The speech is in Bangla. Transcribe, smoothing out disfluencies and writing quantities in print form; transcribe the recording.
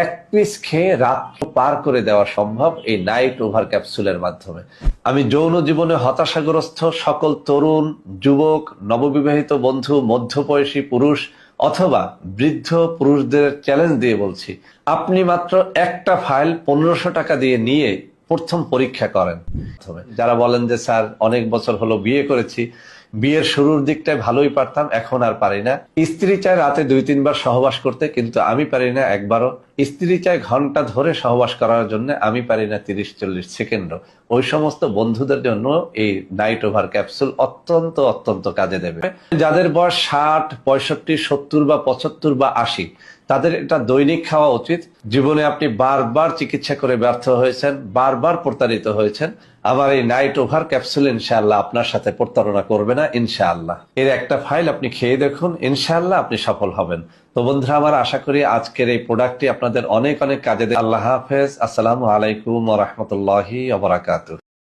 এক পিস খেয়ে রাত্র পার করে দেওয়া সম্ভব এই নাইট ওভার ক্যাপসুলের মাধ্যমে। আমি যৌন জীবনে হতাশাগ্রস্ত সকল তরুণ, যুবক, নববিবাহিত বন্ধু, মধ্যবয়সী পুরুষ অথবা বৃদ্ধ পুরুষদের চ্যালেঞ্জ দিয়ে বলছি, আপনি মাত্র একটা ফাইল 1500 টাকা দিয়ে নিয়ে প্রথম পরীক্ষা করেন। যারা বলেন যে স্যার অনেক বছর হলো বিয়ে করেছি, বিয়ের শুরুর দিকটায় ভালোই পারতাম, এখন আর পারি না। স্ত্রী চায় রাতে 2-3 বার সহবাস করতে, কিন্তু আমি পারি না একবারও। স্ত্রী চায় ঘন্টা ধরে সহবাস করার জন্য, আমি পারি না 30-40 সেকেন্ডও। ওই সমস্ত বন্ধুদের জন্য এই নাইট ওভার ক্যাপসুল অত্যন্ত অত্যন্ত কাজে দেবে। যাদের বয়স 60, 65, 70 বা 75 বা 80, তাদের এটা দৈনিক খাওয়া উচিত। জীবনে আপনি বারবার চিকিৎসা করে ব্যর্থ হয়েছেন, বারবার প্রতারিত হয়েছেন, আমার এই নাইট ওভার ক্যাপসুল ইনশাআল্লাহ আপনার সাথে প্রতারণা করবে না ইনশাআল্লাহ। এর একটা ফাইল আপনি খেয়ে দেখুন, ইনশাআল্লাহ আপনি সফল হবেন। তো বন্ধুরা আমার, আশা করি আজকের এই প্রোডাক্টটি আপনাদের অনেক অনেক কাজে দেবে। আল্লাহ হাফেজ। আসসালামু আলাইকুম ওয়া রাহমাতুল্লাহি ওয়া বারাকাতুহু।